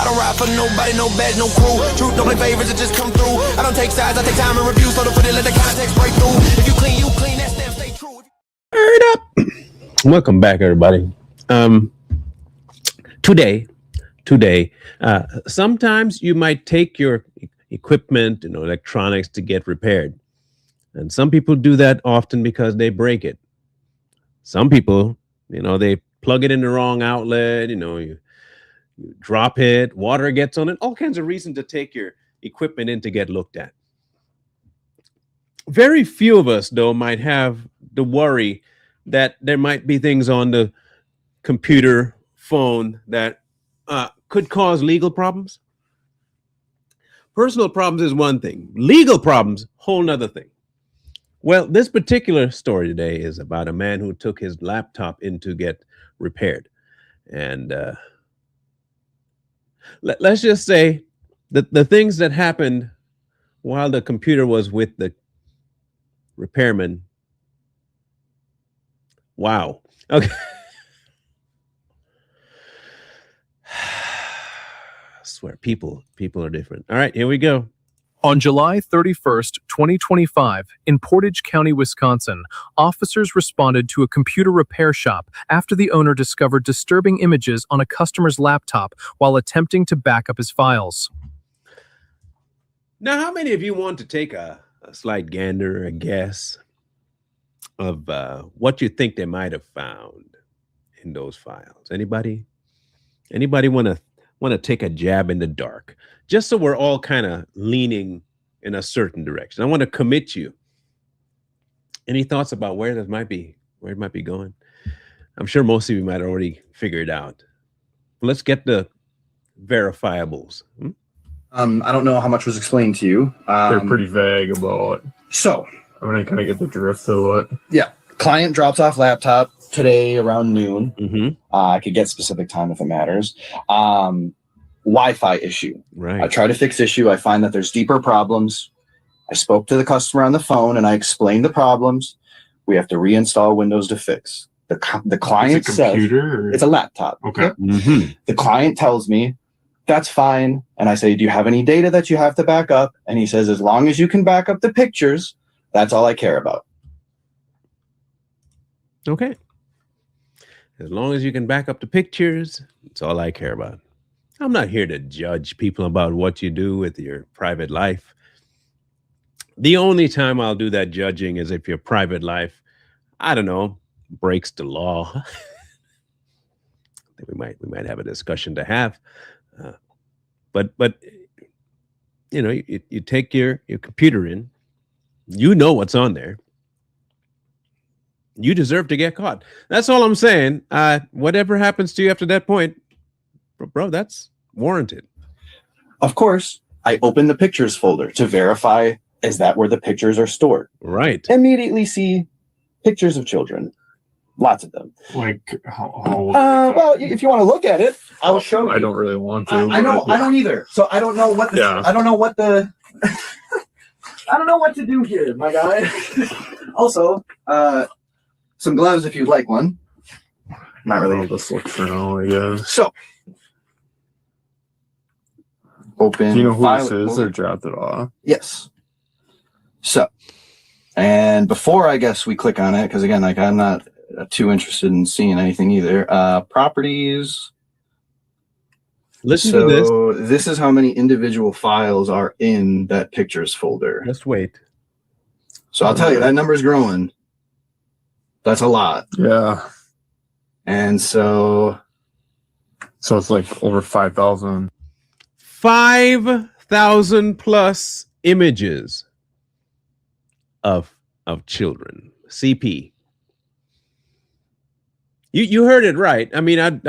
don't ride for nobody, no badge, no crew. Truth don't play favorites, it just come through. I don't take sides, I take time and review. So to put it, let the context break through. If you clean, that stamp stay true. Turn up. Welcome back, everybody. Today, sometimes you might take your equipment, electronics to get repaired. And some people do that often because they break it. Some people, they plug it in the wrong outlet, you drop it, water gets on it, all kinds of reasons to take your equipment in to get looked at. Very few of us, though, might have the worry that there might be things on the computer, phone that could cause legal problems. Personal problems is one thing. Legal problems, whole nother thing. Well, this particular story today is about a man who took his laptop in to get repaired. And let's just say that the things that happened while the computer was with the repairman. Wow. Okay. I swear, people are different. All right, here we go. On July 31st, 2025, in Portage County, Wisconsin, officers responded to a computer repair shop after the owner discovered disturbing images on a customer's laptop while attempting to back up his files. Now, how many of you want to take a slight gander, a guess of what you think they might have found in those files? Anybody want to take a jab in the dark? Just so we're all kind of leaning in a certain direction. I want to commit you. Any thoughts about where it might be going? I'm sure most of you might already figure it out. Let's get the verifiables. I don't know how much was explained to you. They're pretty vague about it. So I'm gonna kind of get the drift of it. Yeah, client drops off laptop today around noon. Mm-hmm. I could get specific time if it matters. Wi-Fi issue. Right. I try to fix issue. I find that there's deeper problems. I spoke to the customer on the phone and I explained the problems. We have to reinstall Windows to fix. The client It's a says computer, or? it's a laptop. Okay. Mm-hmm. The client tells me that's fine. And I say, do you have any data that you have to back up? And he says, as long as you can back up the pictures, that's all I care about. Okay. As long as you can back up the pictures, that's all I care about. I'm not here to judge people about what you do with your private life. The only time I'll do that judging is if your private life, I don't know, breaks the law. I think we might have a discussion to have. But you take your computer in, you know what's on there. You deserve to get caught. That's all I'm saying. Whatever happens to you after that point, bro, that's warranted. Of course, I open the pictures folder to verify, is that where the pictures are stored? Right. Immediately see pictures of children. Lots of them. Like how old? Well, if you want to look at it, I'll show you. I don't really want to. I don't either. So I don't know what the, Yeah. I don't know what the I don't know what to do here, my guy. Also, some gloves if you'd like one. Not really. I'll just look for now, I guess. So open. Do you know who file this is folder. or dropped it off? Yes. So, and before I guess we click on it, because again, like I'm not too interested in seeing anything either. Properties. Listen to this. So this is how many individual files are in that pictures folder. Just wait. So I'll tell you, that number is growing. That's a lot. Yeah. And so it's like over 5,000. 5,000 plus images of children. CP. You heard it right. I mean,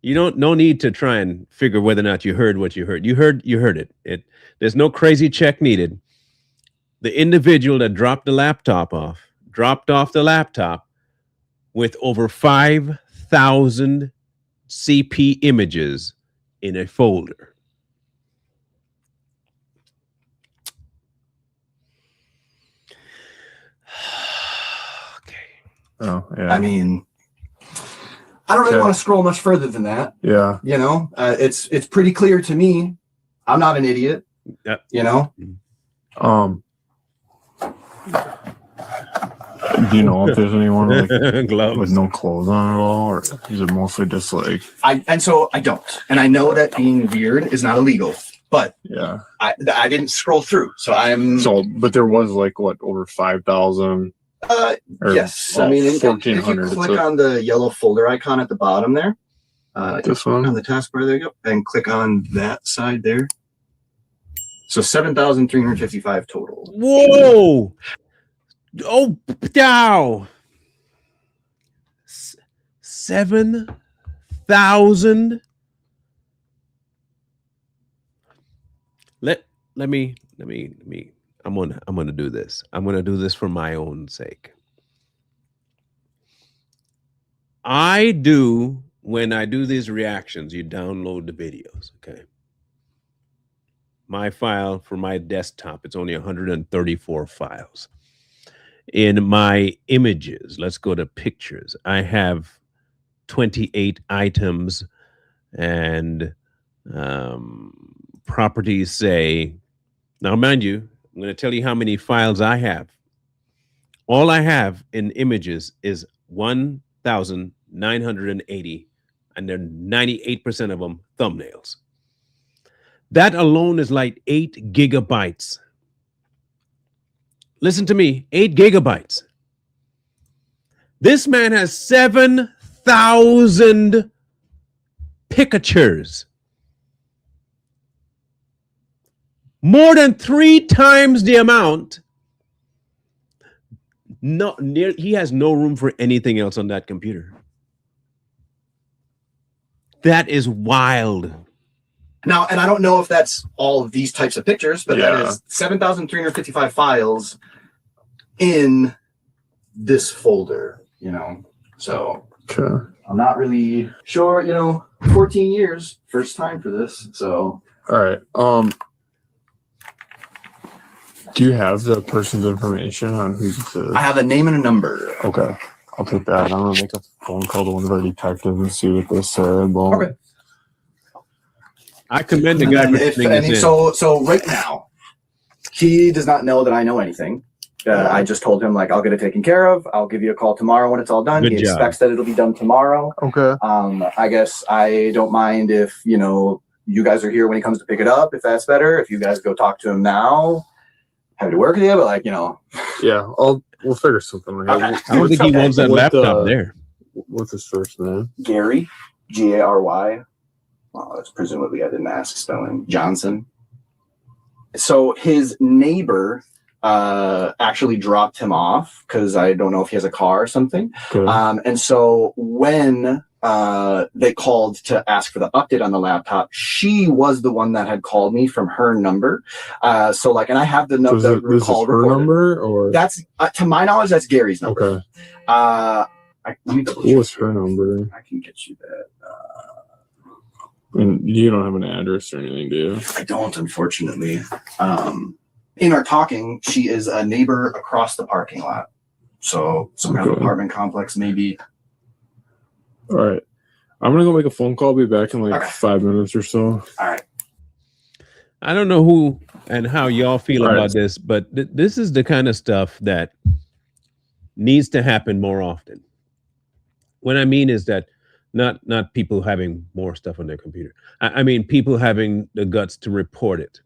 no need to try and figure whether or not you heard what you heard. You heard it. There's no crazy check needed. The individual that dropped off the laptop with over 5,000 CP images in a folder. Okay. Oh, yeah. I mean, I don't really Okay. want to scroll much further than that. Yeah. You know, it's pretty clear to me. I'm not an idiot. Yep. You know. Do you know if there's anyone like Gloves. with no clothes on at all, or is it mostly just like? I don't, and I know that being weird is not illegal, but Yeah. I didn't scroll through, so I'm. So, but there was like what, over 5,000? Yes, I mean, if you 1,400. click on the yellow folder icon at the bottom there, This on one. the taskbar, there you go, and click on that side there. So 7,355 total. Whoa! Oh, dow! 7,000. Let me. I'm gonna do this. I'm gonna do this for my own sake. When I do these reactions, you download the videos, okay? My file for my desktop, it's only 134 files. In my images, let's go to pictures. I have 28 items, and properties say, now mind you, I'm going to tell you how many files I have. All I have in images is 1,980, and they're 98% of them thumbnails. That alone is like 8 gigabytes. Listen to me, 8 gigabytes. This man has 7,000 pictures. More than 3 times the amount. He has no room for anything else on that computer. That is wild. Now, and I don't know if that's all of these types of pictures, but Yeah. that is 7,355 files in this folder, you know. So Okay. I'm not really sure, you know, 14 years, first time for this. So All right. Do you have the person's information on who this is? I have a name and a number. Okay. I'll take that. I'm gonna make a phone call to one of our detectives and see what they said. Well, Okay. I commend the guy for sending this in. So right now, he does not know that I know anything. I just told him, like, I'll get it taken care of. I'll give you a call tomorrow when it's all done. Good He job. expects that it'll be done tomorrow. okay. I guess I don't mind if, you know, you guys are here when he comes to pick it up, if that's better. If you guys go talk to him now, happy to work with you, but like, you know. Yeah, we'll figure something out. Okay. I don't think he wants that What, laptop there. What's his first name? Gary, Gary. Well, that's presumably I didn't ask spelling. Johnson. So his neighbor actually dropped him off because I don't know if he has a car or something. Okay. And so when they called to ask for the update on the laptop, she was the one that had called me from her number. So like, and I have the So number. this is her number, or That's to my knowledge, that's Gary's number. okay? Let me double What was check. her number? I can get you that. And you don't have an address or anything, do you? I don't, unfortunately. In our talking, she is a neighbor across the parking lot. So some kind of Okay. apartment complex, maybe. All right. I'm gonna go make a phone call. I'll be back in like Okay. 5 minutes or so. All right. I don't know who and how y'all feel All right. about this, but this is the kind of stuff that needs to happen more often. What I mean is that not people having more stuff on their computer. I mean people having the guts to report it.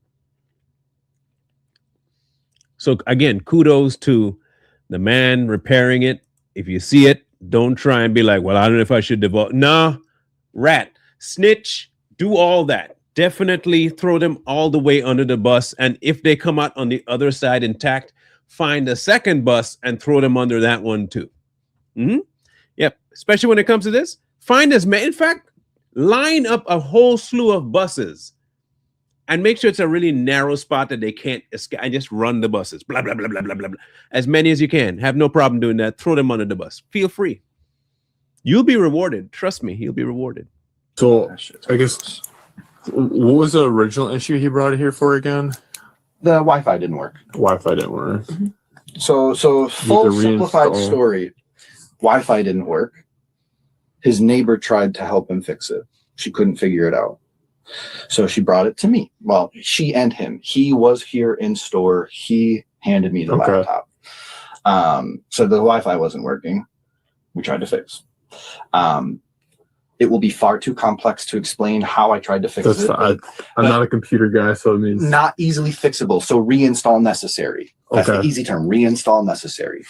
So again, kudos to the man repairing it. If you see it, don't try and be like, well, I don't know if I should divulge. No, rat, snitch, do all that. Definitely throw them all the way under the bus. And if they come out on the other side intact, find a second bus and throw them under that one too. Yep. Especially when it comes to this, find as many. In fact, line up a whole slew of buses and make sure it's a really narrow spot that they can't escape, and just run the buses. Blah, blah, blah, blah, blah, blah, blah. As many as you can. Have no problem doing that. Throw them under the bus. Feel free. You'll be rewarded. Trust me, you'll be rewarded. So I guess, what was the original issue he brought it here for again? The Wi-Fi didn't work. Wi-Fi didn't work. So full to simplified reinstall. story. Wi-Fi didn't work. His neighbor tried to help him fix it. She couldn't figure it out. So she brought it to me. Well, she and him. He was here in store. He handed me the laptop. So the Wi-Fi wasn't working. We tried to fix. It will be far too complex to explain how I tried to fix it. I'm not a computer guy, so it means not easily fixable. So reinstall necessary. That's the easy term. Reinstall necessary.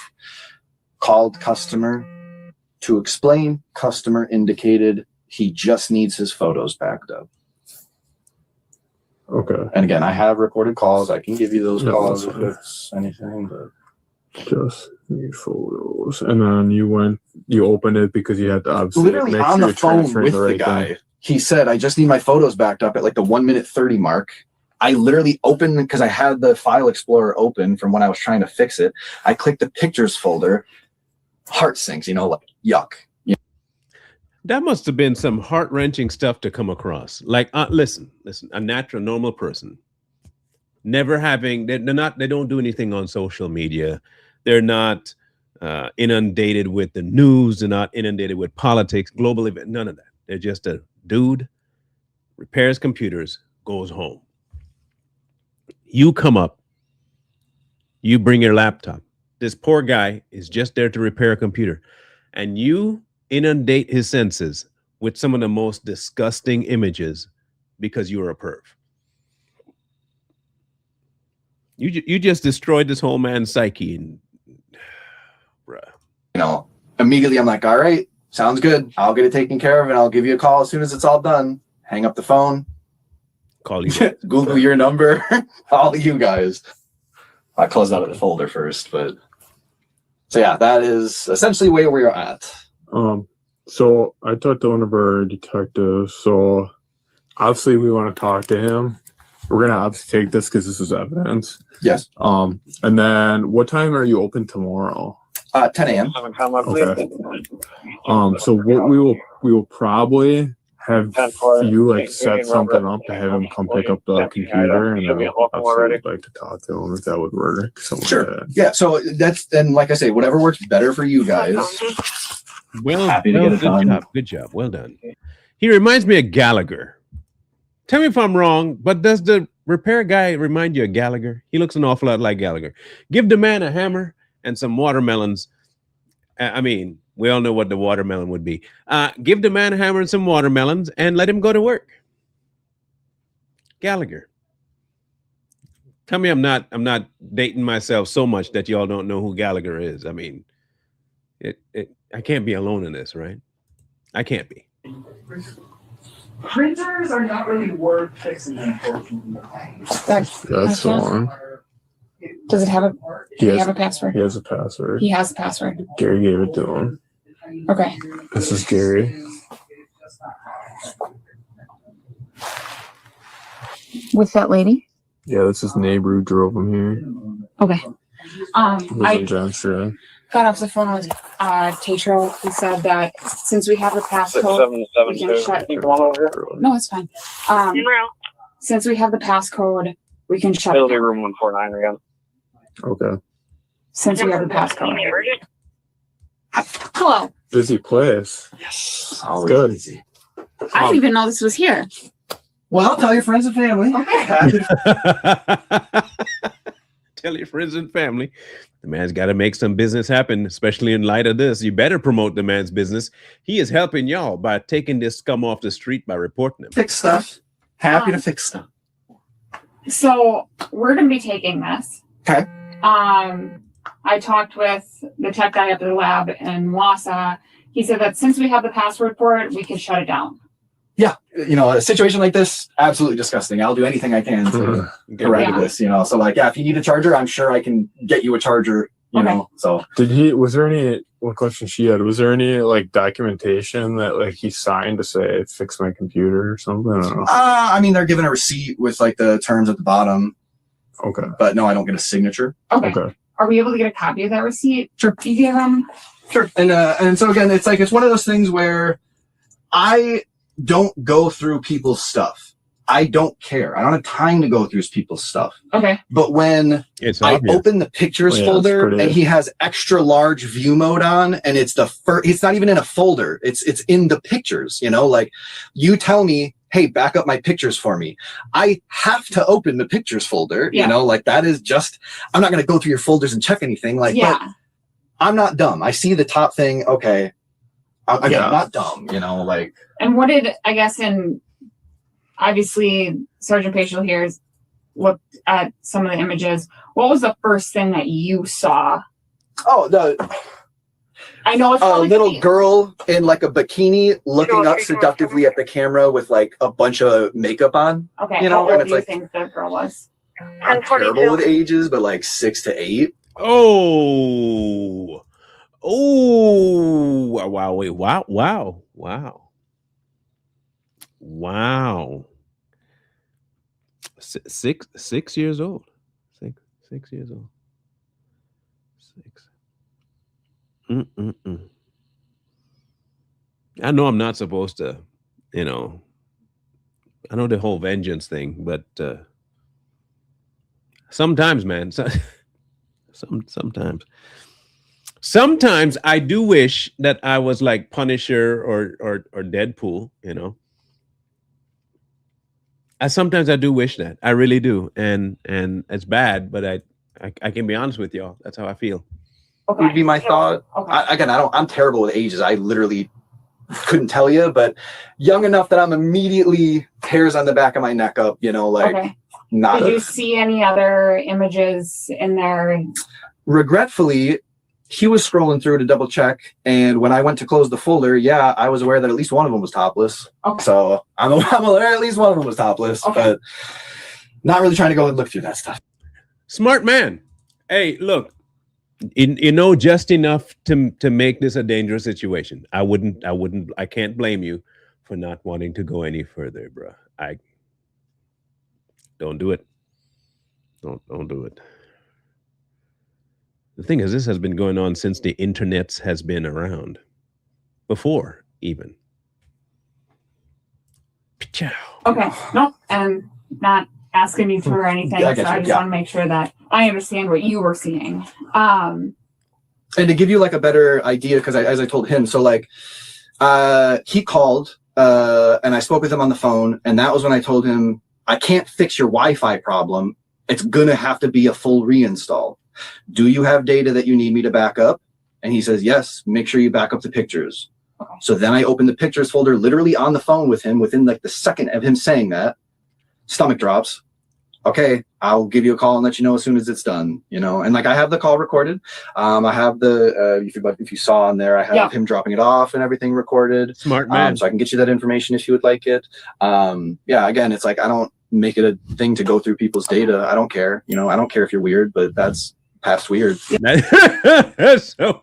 Called customer to explain. Customer indicated he just needs his photos backed up. Okay. And again, I have recorded calls. I can give you those calls if it's anything. But just need photos. And then you opened it because you had to obviously literally make on sure the phone with the guy. thing. He said, I just need my photos backed up at like the 1:30 mark. I literally opened because I had the file explorer open from when I was trying to fix it. I clicked the pictures folder. Heart sinks, like yuck. That must have been some heart-wrenching stuff to come across. Like, listen, a natural, normal person, never having, they don't do anything on social media. They're not inundated with the news. They're not inundated with politics, global event, none of that. They're just a dude, repairs computers, goes home. You come up, you bring your laptop. This poor guy is just there to repair a computer. And you inundate his senses with some of the most disgusting images because you're a perv. You just destroyed this whole man's psyche. And, bruh. Immediately I'm like, all right, sounds good. I'll get it taken care of and I'll give you a call as soon as it's all done. Hang up the phone. Call you. Google your number. All you guys. I closed out of the folder first, but so yeah, that is essentially where we're at. So I talked to one of our detectives. So obviously we want to talk to him. We're gonna obviously take this because this is evidence. Yes. And then what time are you open tomorrow? 10 a.m. Okay. So what we will probably have you like set something up to have him come pick up the computer, and then I'd like to talk to him if that would work. Sure. Yeah. So that's then, like I say, whatever works better for you guys. Well, happy to get it done. Good job. Well done. He reminds me of Gallagher. Tell me if I'm wrong, but does the repair guy remind you of Gallagher? He looks an awful lot like Gallagher. Give the man a hammer and some watermelons. I mean, we all know what the watermelon would be. Give the man a hammer and some watermelons and let him go to work. Gallagher. Tell me I'm not dating myself so much that y'all don't know who Gallagher is. I mean, I can't be alone in this, right? I can't be. Printers are not really worth fixing, unfortunately. That's the one. Does it have a? Does he have a password? He has a password. He has a password. Gary gave it to him. Okay. This is Gary. With that lady? Yeah, this is neighbor who drove him here. Okay. I got off the phone with Tatro. He said that since we have the passcode, we can shut. No, it's fine. Since we have the passcode, we can shut. It'll be room 149 again. Okay. Since we have the passcode. Hello. Busy place. Yes. Always good. Easy. I didn't even know this was here. Well, tell your friends and family. Okay. Tell your friends and family. The man's got to make some business happen, especially in light of this. You better promote the man's business. He is helping y'all by taking this scum off the street by reporting him. Fix stuff. Happy to fix stuff. So we're going to be taking this. Okay. I talked with the tech guy at the lab in Wausau. He said that since we have the password for it, we can shut it down. Yeah, a situation like this, absolutely disgusting. I'll do anything I can to correct this, So like, yeah, if you need a charger, I'm sure I can get you a charger, you know. So was there any, one question she had, was there any like documentation that like he signed to say fix my computer or something? I don't know. I mean, they're given a receipt with like the terms at the bottom. Okay. But no, I don't get a signature. Okay. Are we able to get a copy of that receipt? Sure. You give them? Sure. And so again, it's one of those things where I don't go through people's stuff. I don't care. I don't have time to go through people's stuff. Okay. But when It's I obvious. open the pictures Yeah, folder it's pretty- and he has extra large view mode on, and it's the first, it's not even in a folder. It's in the pictures, you know, like you tell me, hey, back up my pictures for me. I have to open the pictures folder, Yeah. you know, like that is just, I'm not going to go through your folders and check anything like, Yeah. but I'm not dumb. I see the top thing. Okay. I'm Yeah. not dumb, you know, like. And what did, I guess, obviously Sergeant Paschal here has looked at some of the images. What was the first thing that you saw? Oh, I know it's a probably little pretty- girl in like a bikini looking up seductively at the camera with like a bunch of makeup on. Okay, you know, how and old it's do you like- think the girl was? I'm terrible with ages, but like 6 to 8. Oh, wow, wait, wow. 6 years old. 6 years old. 6. I know I'm not supposed to, you know, I know the whole vengeance thing, but sometimes, man, sometimes I do wish that I was like Punisher or Deadpool, you know. Sometimes I do wish that. I really do. And it's bad, but I can be honest with y'all. That's how I feel. Okay. Would be my thought. Okay. I'm terrible with ages. I literally couldn't tell you, but young enough that I'm immediately hairs on the back of my neck up, you know, like Okay. not. Did you see any other images in there? Regretfully, he was scrolling through to double check, and when I went to close the folder, yeah, I was aware that at least one of them was topless. Okay. So I'm aware at least one of them was topless, Okay. but not really trying to go and look through that stuff. Smart man. Hey, look, you know just enough to make this a dangerous situation. I can't blame you for not wanting to go any further, bro. Don't do it. Don't do it. The thing is, this has been going on since the internet has been around. Before, even. Pichow. Okay. Nope. And not asking you to or anything. Yeah, I so get you, I just yeah. want to make sure that I understand what you were seeing. And to give you like a better idea, because as I told him, so like he called and I spoke with him on the phone, and that was when I told him, I can't fix your Wi-Fi problem. It's gonna have to be a full reinstall. Do you have data that you need me to back up? And he says, yes, make sure you back up the pictures. Okay. So then I opened the pictures folder literally on the phone with him within like the second of him saying that. Stomach drops. Okay, I'll give you a call and let you know as soon as it's done, you know. And like I have the call recorded. I have the if you saw on there, I have him dropping it off and everything recorded. Smart man. So I can get you that information if you would like it. Yeah, again, it's like I don't make it a thing to go through people's data. I don't care. You know, I don't care if you're weird, but that's past weird. That's so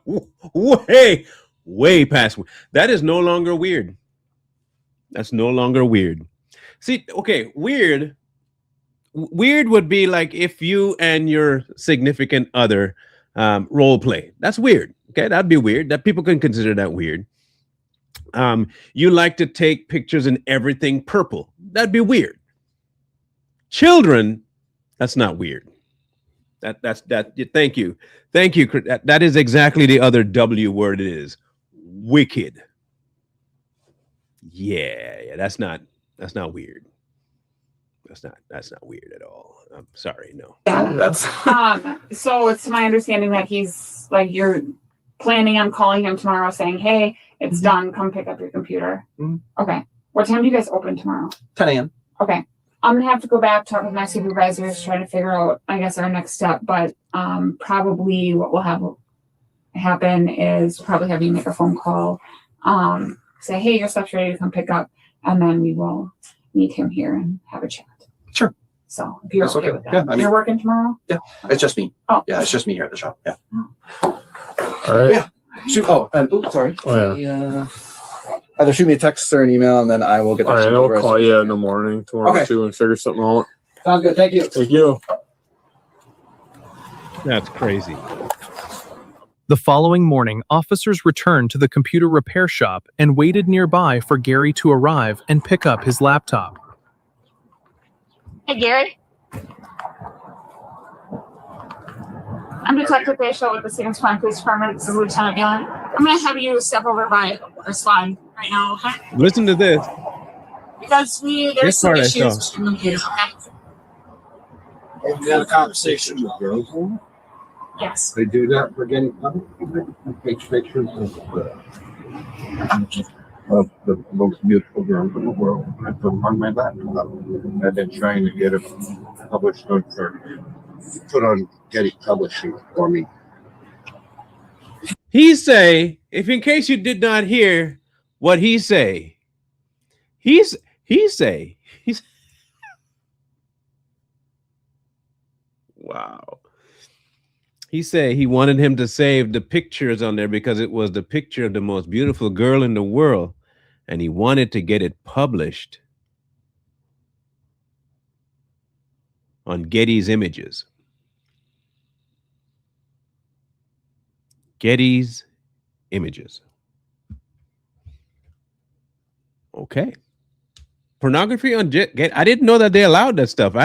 way past. That is no longer weird. That's no longer weird. See, okay, weird would be like if you and your significant other role play. That's weird. Okay, that'd be weird. That people can consider that weird. You like to take pictures and everything purple. That'd be weird. Children, that's not weird. That's thank you. That is exactly the other W word it is. Wicked. Yeah, that's not weird. That's not weird at all. I'm sorry, no. Yeah. That's So it's my understanding that he's like, you're planning on calling him tomorrow saying, hey, it's done. Come pick up your computer. Mhm. Okay. What time do you guys open tomorrow? 10 a.m. Okay. I'm going to have to go back, talk with my supervisors, try to figure out, I guess, our next step. But probably what will have happen is probably have you make a phone call, say, hey, your stuff's ready to come pick up. And then we will meet him here and have a chat. Sure. So if you're That's okay okay. with that. Yeah, I mean- You're working tomorrow? It's just me. Oh. Yeah, it's just me here at the shop. Yeah. All right. Yeah. Shoot. Oh, and oops, sorry. Oh, yeah. Either shoot me a text or an email, and then I will get All that. right, sent I'll over as call soon. you in the morning tomorrow Okay. too and figure something out. Sounds good. Thank you. Thank you. That's crazy. The following morning, officers returned to the computer repair shop and waited nearby for Gary to arrive and pick up his laptop. Hey, Gary. I'm Detective Bashel with the Savings Plan Police Department. This is Lieutenant Mueller. I'm going to have you step over by our squad right now, okay? Listen to this. Because there's This some part I issues saw. between you, okay? We had a conversation with girls. Yes. They do that for getting takes pictures of the most beautiful girls in the world. I put them on my laptop. I've been trying to get it published or put on Getty Publishing for me. He say, if in case you did not hear what he say, he's wow. He said he wanted him to save the pictures on there because it was the picture of the most beautiful girl in the world, and he wanted to get it published on Getty's Images. Getty's Images. Okay. Pornography on Getty. I didn't know that they allowed that stuff.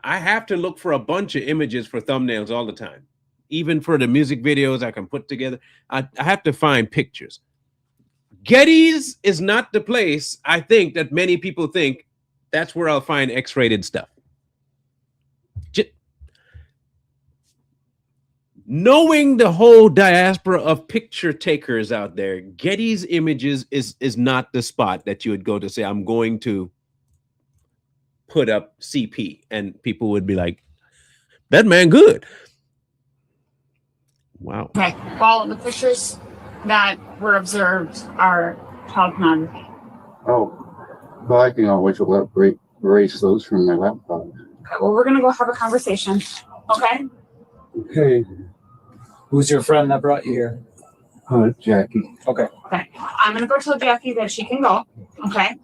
I have to look for a bunch of images for thumbnails all the time. Even for the music videos I can put together, I have to find pictures. Getty's is not the place I think that many people think that's where I'll find X-rated stuff. Knowing the whole diaspora of picture takers out there, Getty's Images is not the spot that you would go to say, I'm going to put up CP, and people would be like, that man good. Wow. Okay. Well, the pictures that were observed are child pornography. Oh, well, I can always erase those from my laptop. Okay, well, we're going to go have a conversation. Okay? Okay. Who's your friend that brought you here? Jackie. Okay. Okay. I'm going to go tell Jackie that she can go. Okay?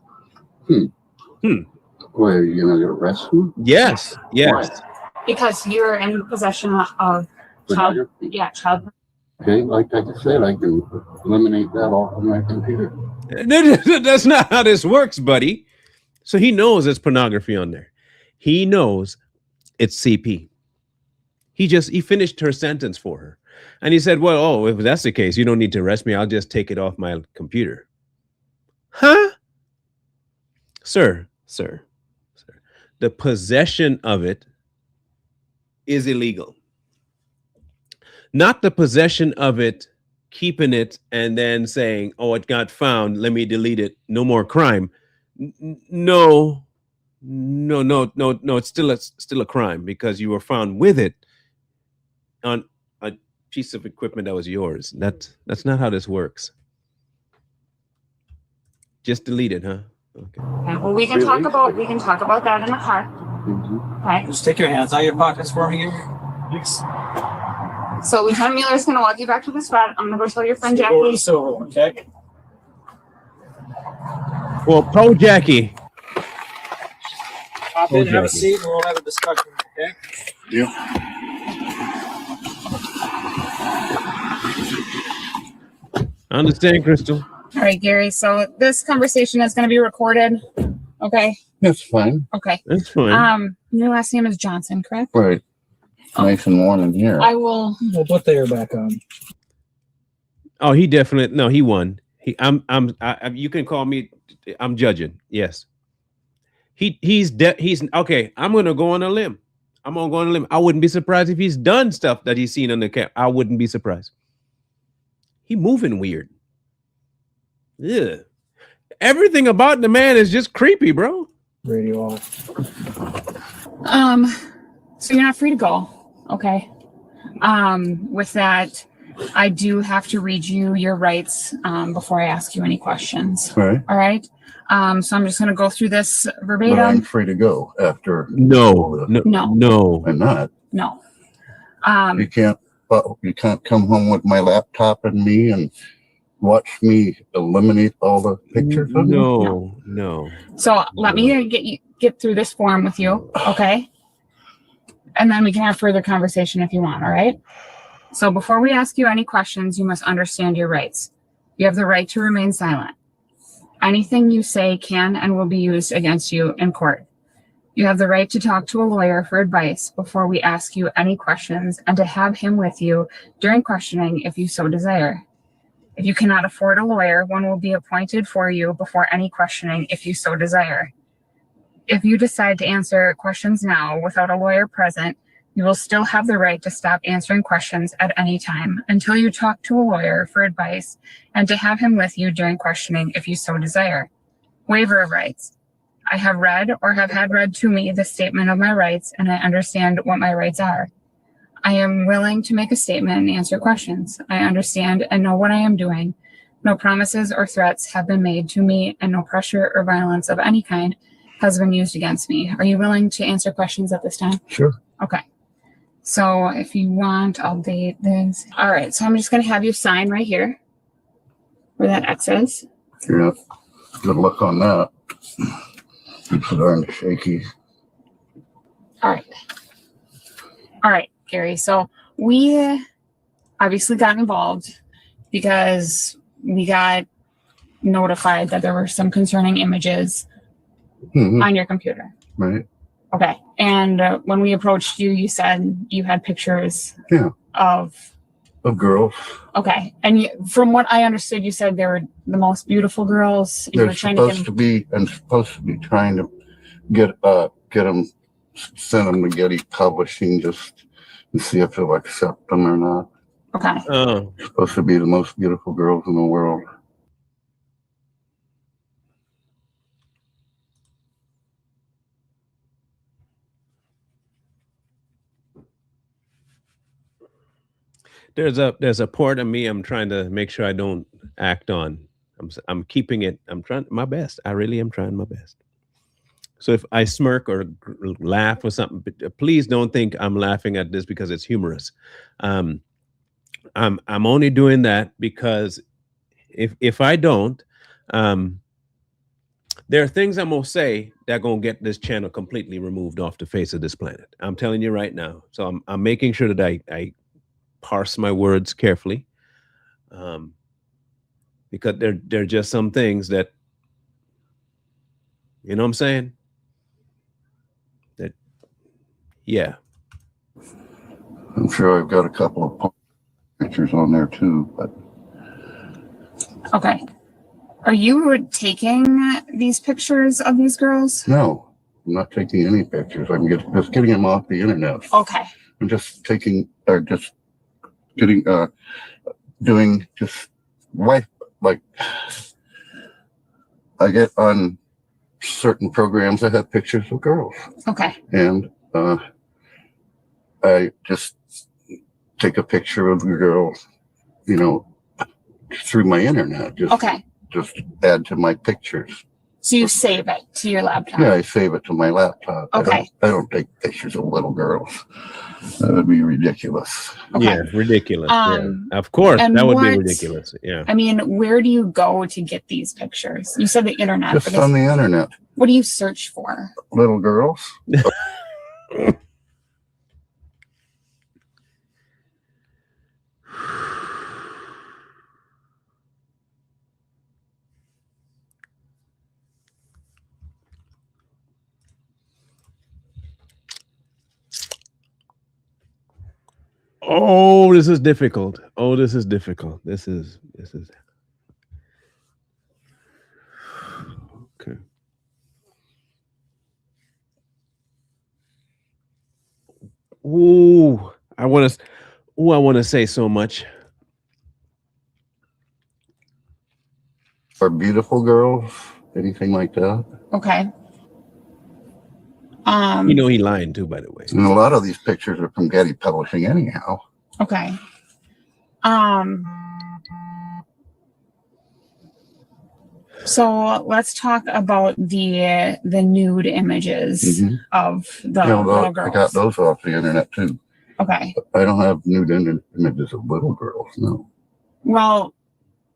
Why, are you going to arrest me? Yes. Yes. Because you're in possession of child. Yeah, child. Okay, like I said, I can eliminate that off of my computer. That's not how this works, buddy. So he knows it's pornography on there. He knows it's CP. He finished her sentence for her. And he said, well, if that's the case, you don't need to arrest me. I'll just take it off my computer. Huh? Sir. The possession of it is illegal. Not the possession of it, keeping it, and then saying, oh, it got found, let me delete it, no more crime. No, it's still a crime because you were found with it on a piece of equipment that was yours. That's not how this works. Just delete it, huh? Okay. Okay. Well, we can talk about that in the car. Okay. Just take your hands out of your pockets for me here. Yes. So Lieutenant Mueller is going to walk you back to the spot. I'm going to go tell your friend Jackie. So, okay. Well, Pro Jackie. Hop in, have a seat, and we'll have a discussion. Okay. Yeah. I understand, Crystal. All right, Gary. So this conversation is going to be recorded. Okay. That's fine. Okay. That's fine. Your last name is Johnson, correct? Right. Nice and warm in here. I will. We'll put the air back on. Oh, he definitely he won. You can call me. I'm judging. Yes. He's okay. I'm gonna go on a limb. I wouldn't be surprised if he's done stuff that he's seen on the camera. I wouldn't be surprised. He moving weird. Yeah. Everything about the man is just creepy, bro. Radio off. So you're not free to go. Okay. With that, I do have to read you your rights before I ask you any questions. Right. All right. So I'm just going to go through this But I'm verbatim. free to go after. No. I'm not. No. You can't come home with my laptop and me and watch me eliminate all the pictures of you? No. So let me get through this form with you. Okay. And then we can have further conversation if you want. All right. So before we ask you any questions, you must understand your rights. You have the right to remain silent. Anything you say can and will be used against you in court. You have the right to talk to a lawyer for advice before we ask you any questions and to have him with you during questioning if you so desire. If you cannot afford a lawyer, one will be appointed for you before any questioning if you so desire. If you decide to answer questions now without a lawyer present, you will still have the right to stop answering questions at any time until you talk to a lawyer for advice and to have him with you during questioning if you so desire. Waiver of rights. I have read or have had read to me the statement of my rights, and I understand what my rights are. I am willing to make a statement and answer questions. I understand and know what I am doing. No promises or threats have been made to me, and no pressure or violence of any kind has been used against me. Are you willing to answer questions at this time? Sure. Okay. So if you want, I'll date this. All right. So I'm just going to have you sign right here where that X is. Yeah. Good luck on that. It's darn shaky. All right. All right, Gary. So we obviously got involved because we got notified that there were some concerning images on your computer. Right. Okay. And when we approached you, you said you had pictures of girls. Okay. And from what I understood, you said they were the most beautiful girls. You They're were trying supposed to be trying to get them, send them to Getty Publishing just to see if they'll accept them or not. Okay. Oh, Supposed to be the most beautiful girls in the world. there's a part of me I'm trying to make sure I don't act on. I'm keeping it. I'm trying my best. I really am trying my best. So if I smirk or laugh or something, please don't think I'm laughing at this because it's humorous. I'm only doing that because if I don't, there are things I'm gonna say that are gonna get this channel completely removed off the face of this planet. I'm telling you right now. So I'm making sure that I parse my words carefully, because there are just some things that, you know what I'm saying? That, yeah. I'm sure I've got a couple of pictures on there too, but. Okay. Are you taking these pictures of these girls? No, I'm not taking any pictures. I'm just getting them off the internet. Okay. I'm just taking, or just getting, doing just wife, like, I get on certain programs that have pictures of girls. Okay. And I just take a picture of the girl, you know, through my internet. Just add to my pictures. So you save it to your laptop? Yeah, I save it to my laptop. Okay. I don't take pictures of little girls. That would be ridiculous. Okay. Yeah, ridiculous. Yeah. Of course, that would be ridiculous. Yeah. I mean, where do you go to get these pictures? You said the internet. Just on the internet. What do you search for? Little girls. Oh, this is difficult. Oh, this is difficult. This is okay. Ooh, I want to say so much. Or beautiful girls, anything like that. Okay. You know, he lying too, by the way. And a lot of these pictures are from Getty Publishing anyhow. Okay. So let's talk about the nude images of the little girls. I got those off the internet too. Okay. I don't have nude images of little girls, no. Well,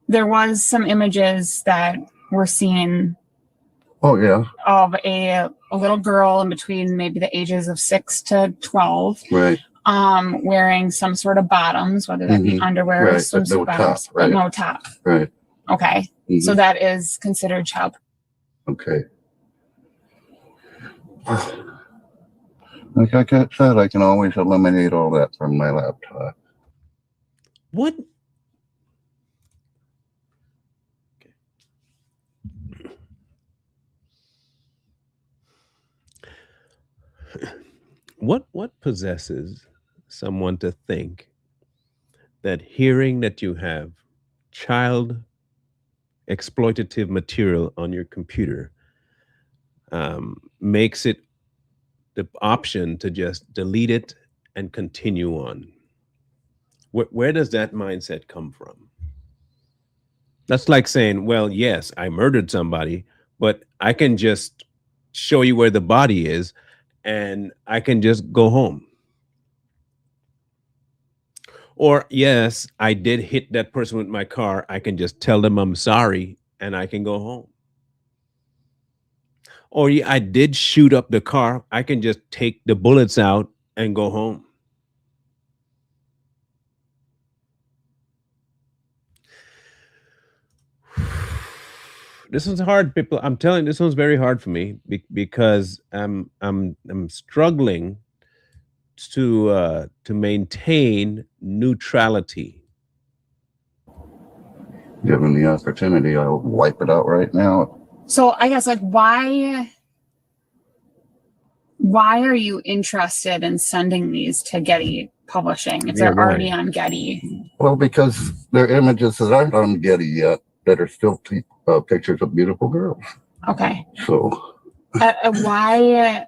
there was some images that were seen. Oh yeah. Of a little girl in between maybe the ages of 6 to 12. Right. Wearing some sort of bottoms, whether that be underwear or swimsuit bottoms, but no top. Right. Okay. So that is considered child. Okay. Like I said, I can always eliminate all that from my laptop. What? What possesses someone to think that hearing that you have child exploitative material on your computer makes it the option to just delete it and continue on? Where does that mindset come from? That's like saying, well, yes, I murdered somebody, but I can just show you where the body is and I can just go home. Or, yes, I did hit that person with my car. I can just tell them I'm sorry and I can go home. Or, yeah, I did shoot up the car. I can just take the bullets out and go home. This one's hard, people. I'm telling you, this one's very hard for me because I'm struggling to maintain neutrality. Given the opportunity, I'll wipe it out right now. So I guess like why are you interested in sending these to Getty Publishing if they're already on Getty? Well, because they're images that aren't on Getty yet that are still pictures of beautiful girls. Okay. So why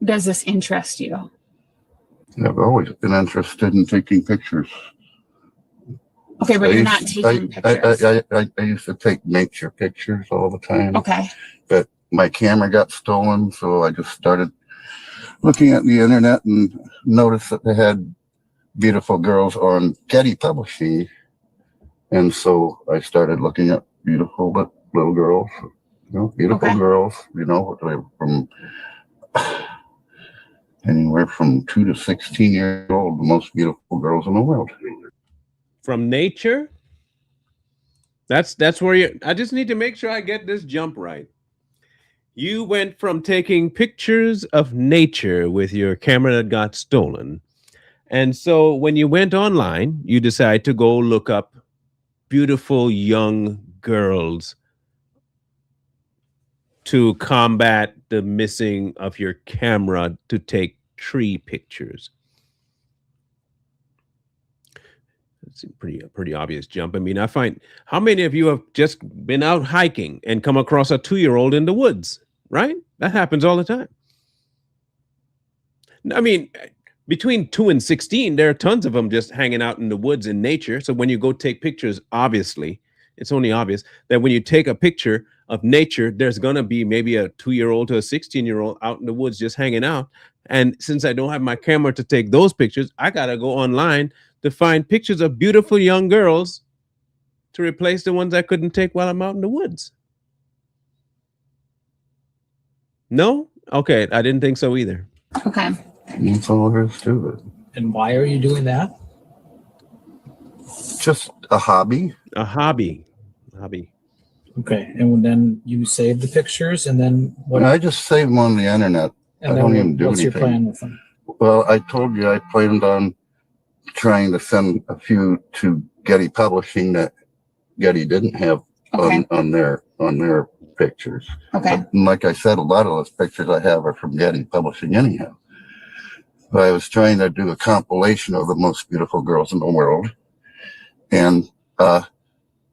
does this interest you? I've always been interested in taking pictures. Okay, but you're not taking pictures. I used to take nature pictures all the time. Okay. But my camera got stolen, so I just started looking at the internet and noticed that they had beautiful girls on Getty Publishing. And so I started looking at beautiful little girls, beautiful girls, from anywhere from 2 to 16 years old, the most beautiful girls in the world. From nature? That's where I just need to make sure I get this jump right. You went from taking pictures of nature with your camera that got stolen. And so when you went online, you decided to go look up beautiful young girls to combat the missing of your camera to take tree pictures. It's a pretty obvious jump. I mean, I find, how many of you have just been out hiking and come across a 2-year-old in the woods, right? That happens all the time. I mean, between 2 and 16, there are tons of them just hanging out in the woods in nature. So when you go take pictures, obviously, it's only obvious that when you take a picture of nature, there's going to be maybe a 2-year-old to a 16-year-old out in the woods just hanging out. And since I don't have my camera to take those pictures, I got to go online to find pictures of beautiful young girls to replace the ones I couldn't take while I'm out in the woods. No? Okay, I didn't think so either. Okay. That's all there is to it. And why are you doing that? Just a hobby. A hobby. Okay, and then you save the pictures, and then what? I just save them on the internet. And I then don't even do what's anything. your plan with them? Well, I told you I planned on trying to send a few to Getty Publishing that Getty didn't have on their pictures. Okay. But like I said, a lot of those pictures I have are from Getty Publishing anyhow. But I was trying to do a compilation of the most beautiful girls in the world and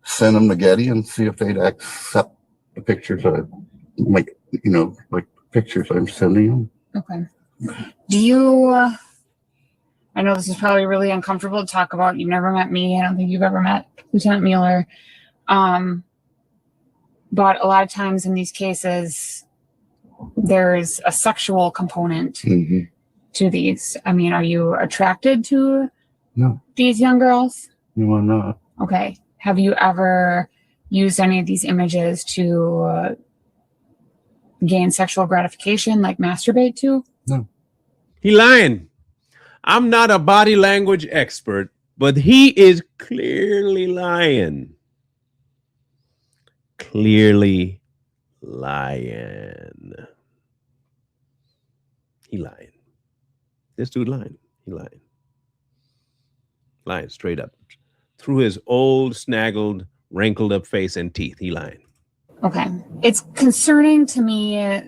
send them to Getty and see if they'd accept the pictures like pictures I'm sending them. Okay. Do you, I know this is probably really uncomfortable to talk about. You've never met me. I don't think you've ever met Lieutenant Mueller. But a lot of times in these cases, there's a sexual component to these. I mean, are you attracted to these young girls? No, I'm not. Okay. Have you ever used any of these images to gain sexual gratification, like masturbate to? No. He lying. I'm not a body language expert, but he is clearly lying. Clearly lying. He lying. This dude lying. He lying. Lying straight up. Through his old, snaggled, wrinkled up face and teeth. He lying. Okay. It's concerning to me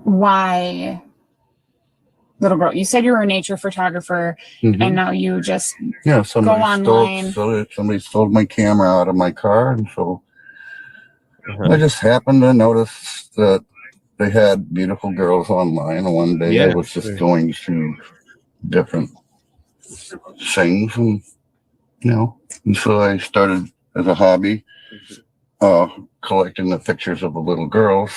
why little girl, you said you were a nature photographer and now you just Yeah, go online. somebody stole my camera out of my car, and so I just happened to notice that they had beautiful girls online. And one day I was just going through different things, and and so I started as a hobby collecting the pictures of the little girls.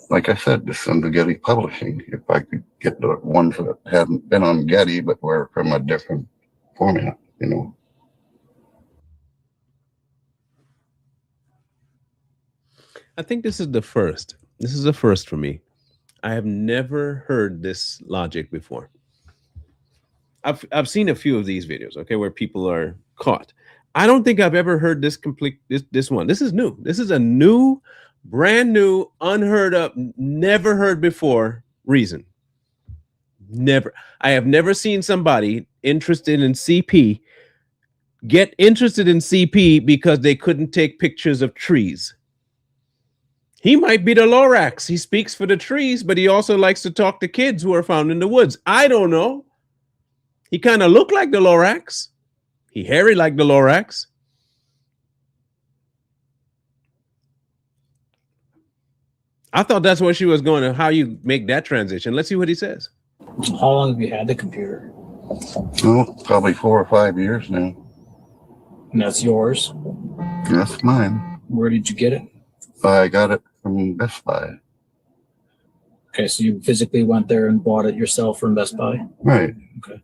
Like I said, to send to Getty Publishing, if I could get the ones that hadn't been on Getty but were from a different format, I think this is the first. This is the first for me. I have never heard this logic before. I've seen a few of these videos, okay, where people are caught. I don't think I've ever heard this this one. This is new. This is a new, brand new, unheard of, never heard before reason. Never. I have never seen somebody interested in CP get interested in CP because they couldn't take pictures of trees. He might be the Lorax. He speaks for the trees, but he also likes to talk to kids who are found in the woods. I don't know. He kind of looked like the Lorax. He hairy like the Lorax. I thought that's where she was going to, how you make that transition. Let's see what he says. How long have you had the computer? Oh, probably 4 or 5 years now. And that's yours? That's mine. Where did you get it? I got it from Best Buy. Okay, so you physically went there and bought it yourself from Best Buy? Right. Okay.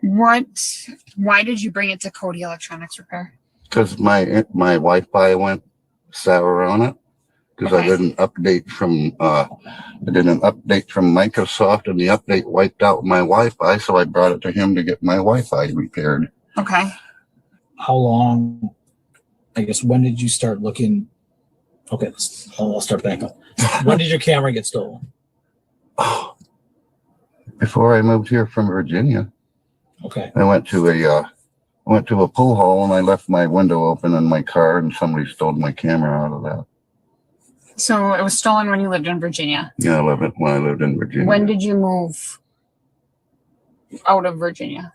Why did you bring it to Cody Electronics Repair? Because my Wi-Fi went sour on it. Because I didn't update from Microsoft, and the update wiped out my Wi-Fi, so I brought it to him to get my Wi-Fi repaired. Okay. How long, I guess, when did you start looking? Okay, I'll start back up. When did your camera get stolen? Oh, before I moved here from Virginia. Okay. I went to a pool hall, and I left my window open in my car, and somebody stole my camera out of that. So it was stolen when you lived in Virginia? Yeah, when I lived in Virginia. When did you move out of Virginia?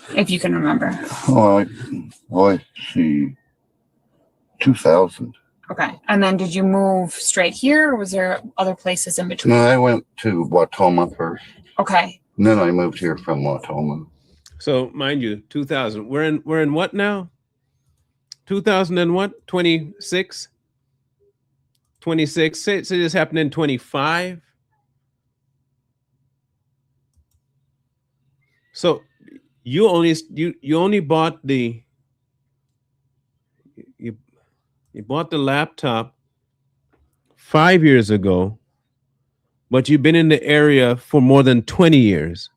If you can remember. Oh, I see. 2000. Okay. And then did you move straight here, or was there other places in between? No, I went to Watoma first. Okay. And then I moved here from Watoma. So, mind you, 2000. We're in what now? 2000 and what? 26? 26. Say this happened in 25. So you only bought the you bought the laptop 5 years ago, but you've been in the area for more than 20 years.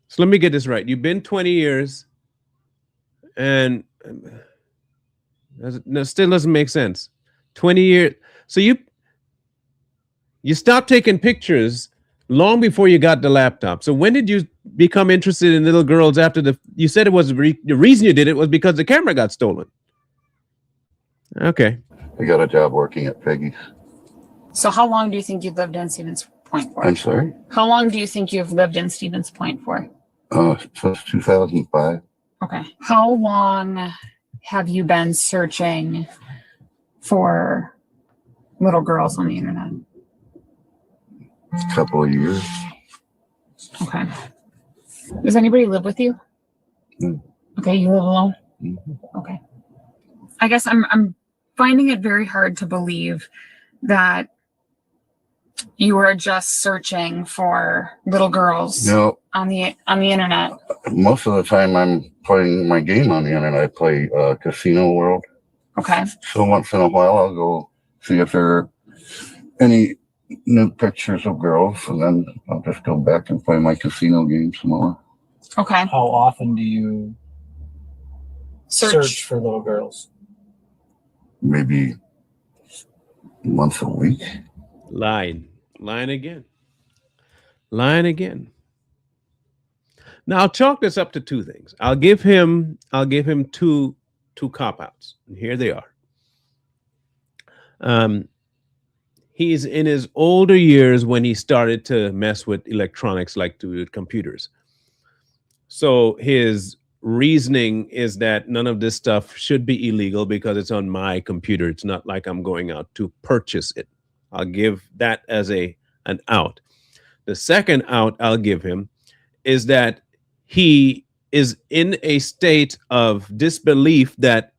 So let me get this right. You've been 20 years, and that still doesn't make sense. 20 years. So you stopped taking pictures long before you got the laptop. So when did you become interested in little girls after you said it was the reason you did it was because the camera got stolen? Okay. I got a job working at Peggy's. So how long do you think you've lived in Stevens Point for? I'm sorry? How long do you think you've lived in Stevens Point for? Since 2005. Okay. How long have you been searching for little girls on the internet? A couple of years. Okay. Does anybody live with you? Mm. Okay, you live alone? Mm-hmm. Okay. I guess I'm finding it very hard to believe that you are just searching for little girls on the internet. Most of the time I'm playing my game on the internet. I play Casino World. Okay. So once in a while I'll go see if there are any new pictures of girls, and then I'll just go back and play my casino game some more. Okay. How often do you search for little girls? Maybe once a week. Lying again. Lying again. Now I'll chalk this up to two things. I'll give him two cop-outs. And here they are. He's in his older years when he started to mess with electronics like to computers. So his reasoning is that none of this stuff should be illegal because it's on my computer. It's not like I'm going out to purchase it. I'll give that as an out. The second out I'll give him is that he is in a state of disbelief that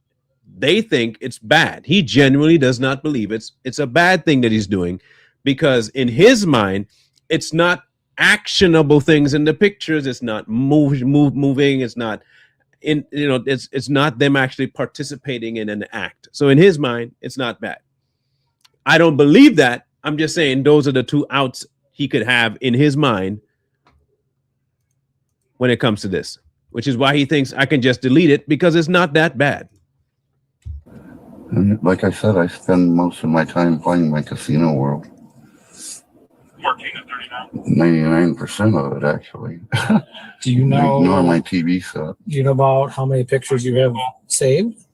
they think it's bad. He genuinely does not believe it's a bad thing that he's doing, because in his mind, it's not actionable things in the pictures. It's not moving. It's not it's not them actually participating in an act. So in his mind, it's not bad. I don't believe that. I'm just saying those are the two outs he could have in his mind when it comes to this, which is why he thinks I can just delete it because it's not that bad. And like I said, I spend most of my time playing my casino world. 99% of it, actually. Do you know? Ignore my TV set. Do you know about how many pictures you have saved?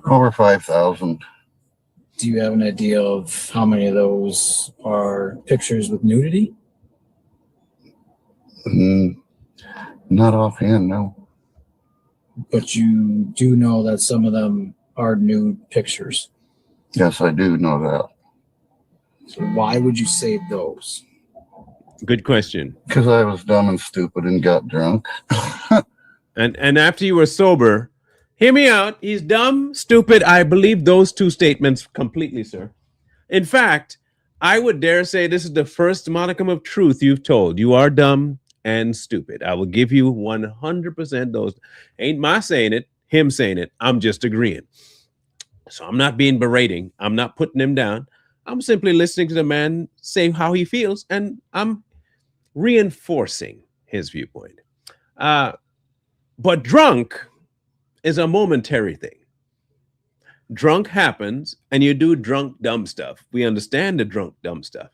Over 5,000. Do you have an idea of how many of those are pictures with nudity? Not offhand, no. But you do know that some of them are nude pictures. Yes, I do know that. So why would you save those? Good question. Because I was dumb and stupid and got drunk. And after you were sober, hear me out. He's dumb, stupid. I believe those two statements completely, sir. In fact, I would dare say this is the first modicum of truth you've told. You are dumb and stupid. I will give you 100% those. Ain't my saying it, him saying it. I'm just agreeing. So I'm not being berating. I'm not putting him down. I'm simply listening to the man say how he feels, and I'm reinforcing his viewpoint. But drunk is a momentary thing. Drunk happens, and you do drunk, dumb stuff. We understand the drunk, dumb stuff.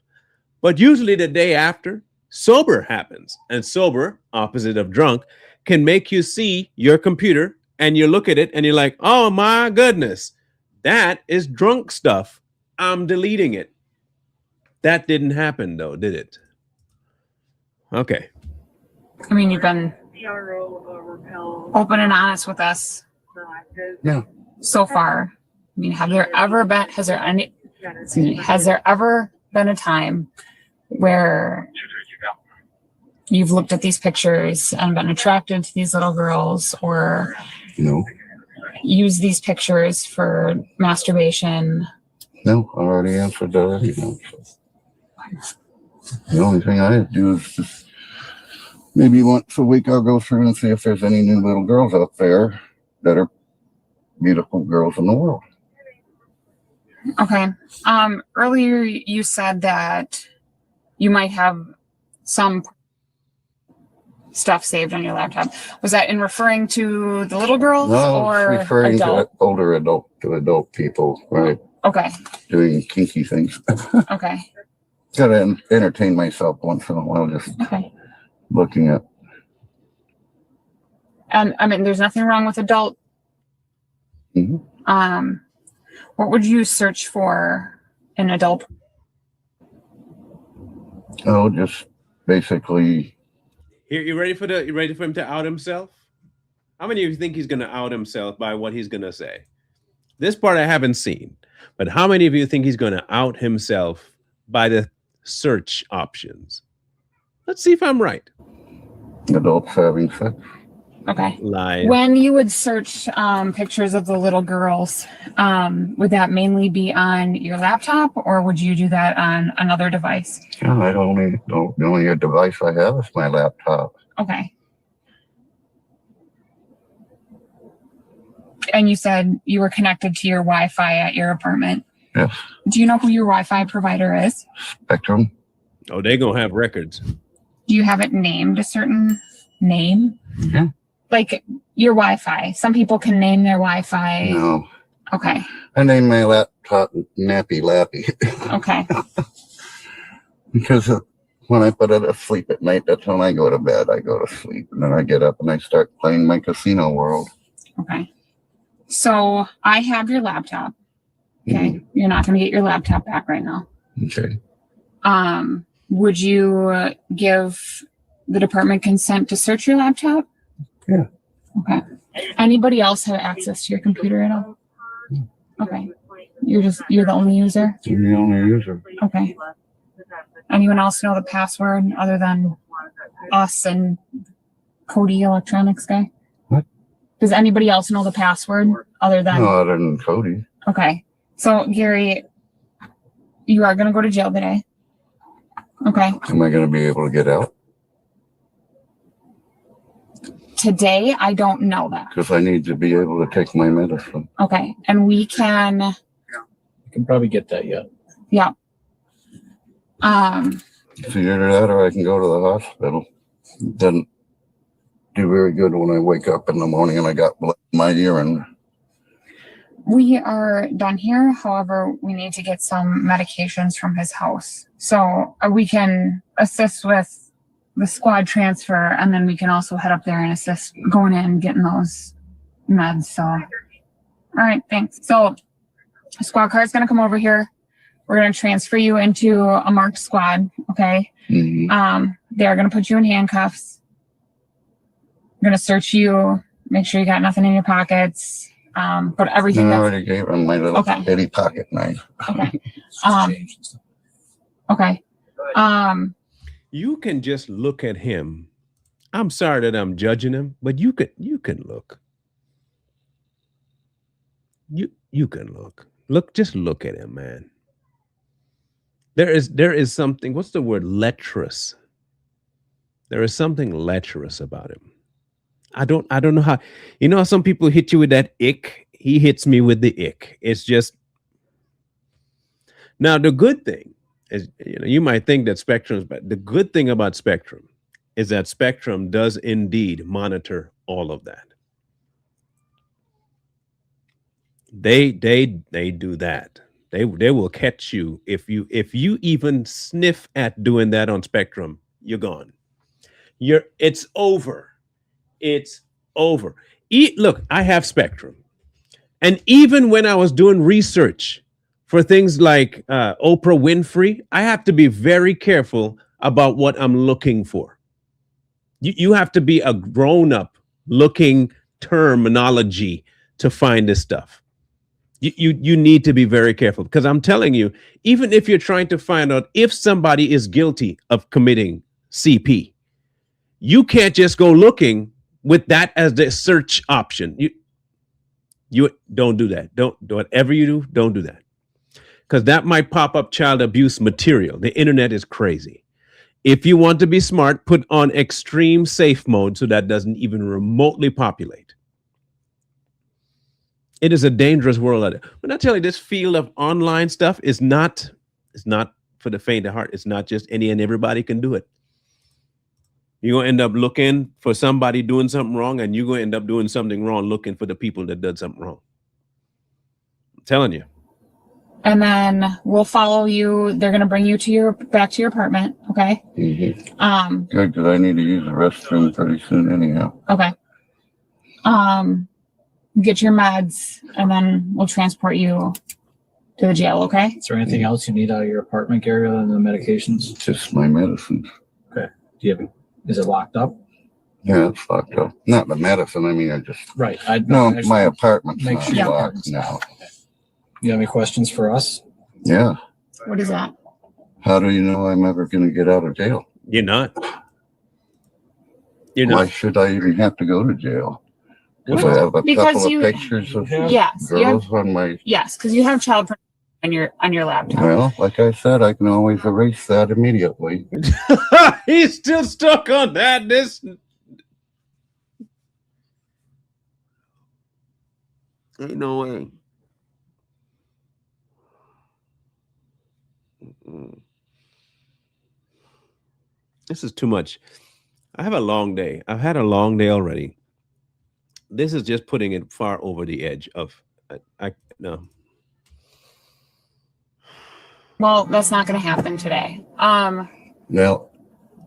But usually the day after, sober happens. And sober, opposite of drunk, can make you see your computer, and you look at it, and you're like, oh my goodness, that is drunk stuff. I'm deleting it. That didn't happen, though, did it? Okay. I mean, you've been open and honest with us. Yeah. So far. I mean, has there ever been a time where you've looked at these pictures and been attracted to these little girls, or No. use these pictures for masturbation? No, I already answered that. The only thing I do is just maybe once a week I'll go through and see if there's any new little girls out there that are beautiful girls in the world. Okay. Earlier you said that you might have some stuff saved on your laptop. Was that in referring to the little girls, No, or referring adult? to older adult people, right? Okay. Doing kinky things. Okay. Gotta entertain myself once in a while, just Okay. looking at. And I mean, there's nothing wrong with adult. Mm-hmm. What would you search for in adult? Oh, just basically. Here, you ready for him to out himself? How many of you think he's going to out himself by what he's going to say? This part I haven't seen, but how many of you think he's going to out himself by the search options? Let's see if I'm right. Adults having sex. Okay. Lie. When you would search pictures of the little girls, would that mainly be on your laptop, or would you do that on another device? Yeah, the only device I have is my laptop. Okay. And you said you were connected to your Wi-Fi at your apartment. Yes. Do you know who your Wi-Fi provider is? Spectrum. Oh, they're going to have records. Do you have it named a certain name? Yeah. Like your Wi-Fi. Some people can name their Wi-Fi. No. Okay. I named my hot and nappy lappy. Okay. Because when I put it to sleep at night, that's when I go to bed. I go to sleep, and then I get up and I start playing my casino world. Okay. So I have your laptop. Okay. You're not going to get your laptop back right now. Okay. Would you give the department consent to search your laptop? Yeah. Okay. Anybody else have access to your computer at all? Okay. You're the only user? I'm the only user. Okay. Anyone else know the password other than us and Cody Electronics guy? What? Does anybody else know the password other than? No, other than Cody. Okay. So Gary, you are going to go to jail today. Okay. Am I going to be able to get out? Today, I don't know that. Because I need to be able to take my medicine. Okay. And we can, You can probably get that yet. yeah. It's either that or I can go to the hospital. Doesn't do very good when I wake up in the morning and I got blood in my urine. We are done here. However, we need to get some medications from his house. So we can assist with the squad transfer, and then we can also head up there and assist going in, getting those meds. So, all right, thanks. So squad car is going to come over here. We're going to transfer you into a marked squad. Okay. Mm-hmm. They're going to put you in handcuffs. We're going to search you, make sure you got nothing in your pockets. But everything. I That's, already gave him my little Okay. bitty pocket knife. okay. Okay. You can just look at him. I'm sorry that I'm judging him, but you can look. You can look. Just look at him, man. There is something, what's the word? Lecherous. There is something lecherous about him. I don't know how, how some people hit you with that ick. He hits me with the ick. It's just, now the good thing is, you might think that Spectrum's, but the good thing about Spectrum is that Spectrum does indeed monitor all of that. They do that. They will catch you if you even sniff at doing that on Spectrum. You're gone. It's over. It's over. Look, I have Spectrum, and even when I was doing research for things like Oprah Winfrey, I have to be very careful about what I'm looking for. You have to be a grown-up looking terminology to find this stuff. You need to be very careful, because I'm telling you, even if you're trying to find out if somebody is guilty of committing CP, you can't just go looking with that as the search option. You don't do that. Don't whatever you do, don't do that, because that might pop up child abuse material. The internet is crazy. If you want to be smart, put on extreme safe mode so that doesn't even remotely populate. It is a dangerous world. When I tell you, this field of online stuff is not for the faint of heart. It's not just any and everybody can do it. You're going to end up looking for somebody doing something wrong, and you're going to end up doing something wrong looking for the people that did something wrong. I'm telling you. and then we'll follow you. They're going to bring you back to your apartment. Okay. Mm-hmm. Good, because I need to use the restroom pretty soon anyhow. Okay. Get your meds, and then we'll transport you to the jail. Okay. Is there anything else you need out of your apartment, Gary, other than the medications? Just my medicine. Okay. Do you have is it locked up? Yeah, it's locked up. Not the medicine. I mean, Right. my apartment's make not sure your locked apartment's now. You have any questions for us? Yeah. What is that? How do you know I'm ever going to get out of jail? You're not. Why should I even have to go to jail? Because I have a couple of pictures of girls on my... Yes, because you have child pornography on your laptop. Well, like I said, I can always erase that immediately. He's still stuck on that. Ain't no way. This is too much. I have a long day. I've had a long day already. This is just putting it far over the edge of no. Well, that's not going to happen today. Well,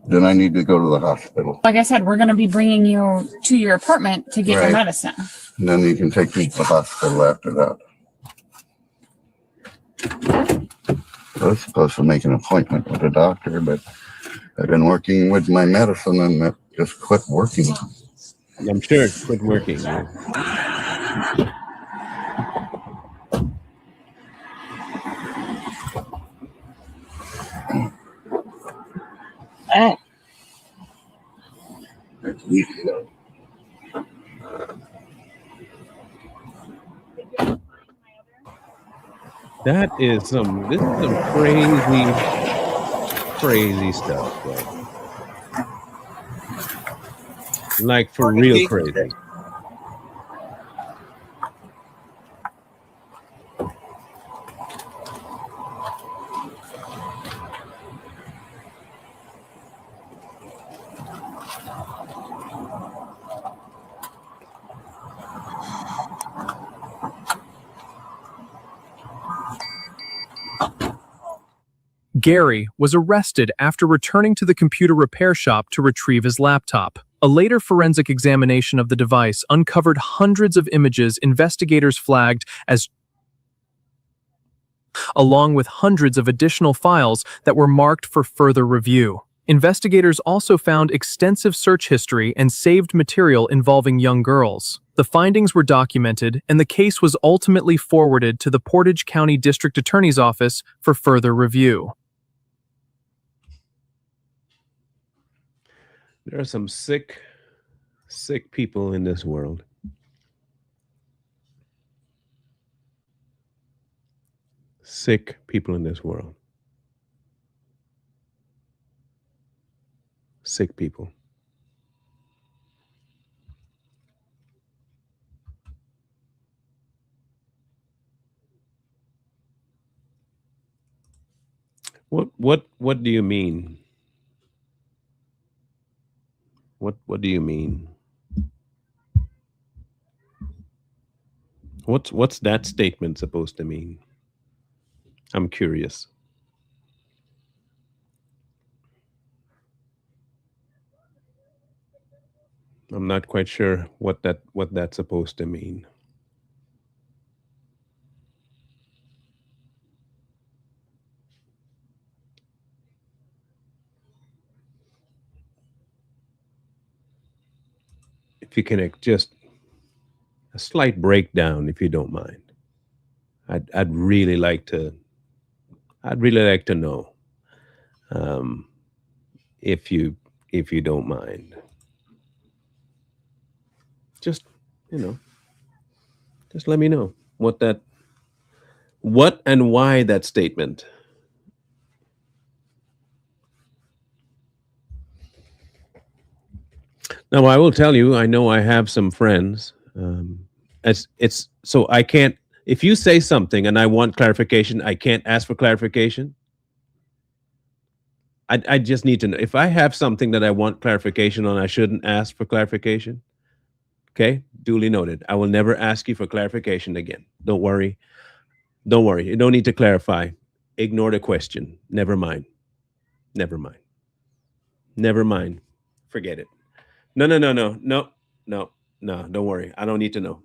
then I need to go to the hospital. Like I said, we're going to be bringing you to your apartment to get your Right. medicine. And then you can take me to the hospital after that. I was supposed to make an appointment with a doctor, but I've been working with my medicine and it just quit working. I'm sure it quit working. Oh. This is some crazy stuff, bro. Like for real crazy. Gary was arrested after returning to the computer repair shop to retrieve his laptop. A later forensic examination of the device uncovered hundreds of images investigators flagged as, along with hundreds of additional files that were marked for further review. Investigators also found extensive search history and saved material involving young girls. The findings were documented, and the case was ultimately forwarded to the Portage County District Attorney's Office for further review. There are some sick people in this world. Sick people in this world. Sick people. What do you mean? What do you mean? What's that statement supposed to mean? I'm curious. I'm not quite sure what that's supposed to mean. If you can just a slight breakdown, if you don't mind. I'd really like to know, if you don't mind. Just just let me know what and why that statement. Now, I will tell you, I know I have some friends. It's so I can't, if you say something and I want clarification, I can't ask for clarification. I just need to know. If I have something that I want clarification on, I shouldn't ask for clarification. Okay, duly noted. I will never ask you for clarification again. Don't worry. Don't worry. You don't need to clarify. Ignore the question. Never mind. Never mind. Never mind. Forget it. No. Don't worry. I don't need to know.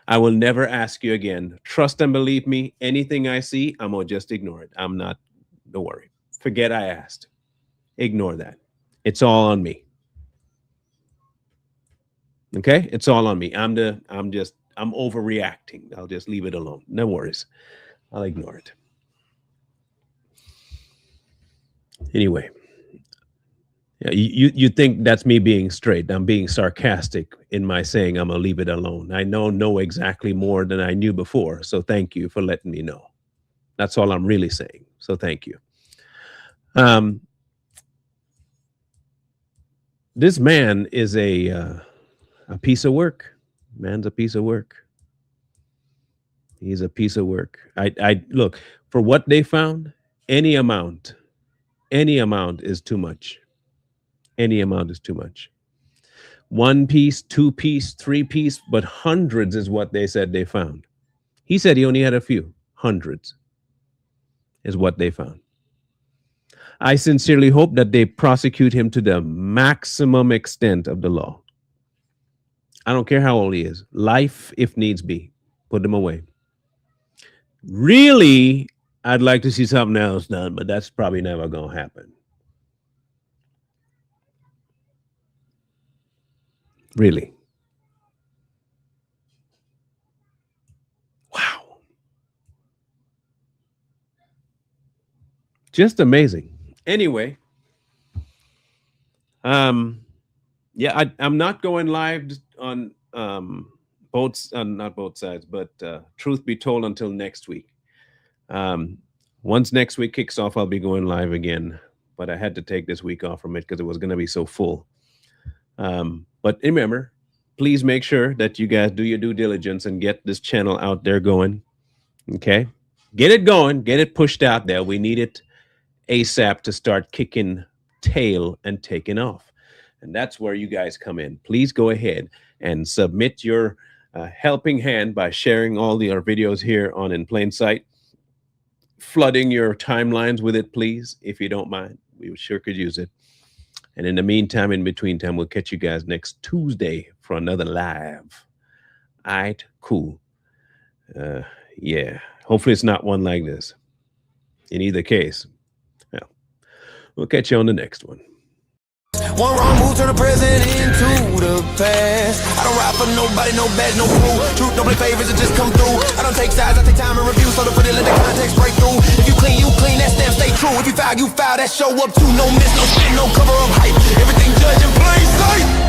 I will never ask you again. Trust and believe me. Anything I see, I'm going to just ignore it. Don't worry. Forget I asked. Ignore that. It's all on me. Okay? It's all on me. I'm overreacting. I'll just leave it alone. No worries. I'll ignore it. Anyway. Yeah, you think that's me being straight. I'm being sarcastic in my saying I'm going to leave it alone. I know exactly more than I knew before. So thank you for letting me know. That's all I'm really saying. So thank you. This man is a piece of work. Man's a piece of work. He's a piece of work. I look, for what they found, any amount is too much. Any amount is too much. 1 piece, 2 piece, 3 piece, but hundreds is what they said they found. He said he only had a few. Hundreds. is what they found. I sincerely hope that they prosecute him to the maximum extent of the law. I don't care how old he is. Life, if needs be. Put him away. Really, I'd like to see something else done, but that's probably never going to happen. Really. Wow. Just amazing. Anyway, yeah, I'm not going live on not both sides, but truth be told, until next week. Once next week kicks off, I'll be going live again, but I had to take this week off from it because it was going to be so full. But remember, please make sure that you guys do your due diligence and get this channel out there going. Okay, get it going, get it pushed out there. We need it ASAP to start kicking tail and taking off. And that's where you guys come in. Please go ahead and submit your helping hand by sharing all our videos here on In Plain Sight. Flooding your timelines with it, please, if you don't mind. We sure could use it. And in the meantime, in between time, we'll catch you guys next Tuesday for another live. All right, cool. Yeah, hopefully it's not one like this. In either case, well, we'll catch you on the next one. One wrong move, turn the present into the past. I don't ride for nobody, no badge, no crew. Truth don't play favors, it just come through. I don't take sides, I take time and review. So to put it, let the context break through. If you clean, that stamp stay true. If you foul, that show up too. No miss, no spin, no cover up hype. Everything judge in plain sight.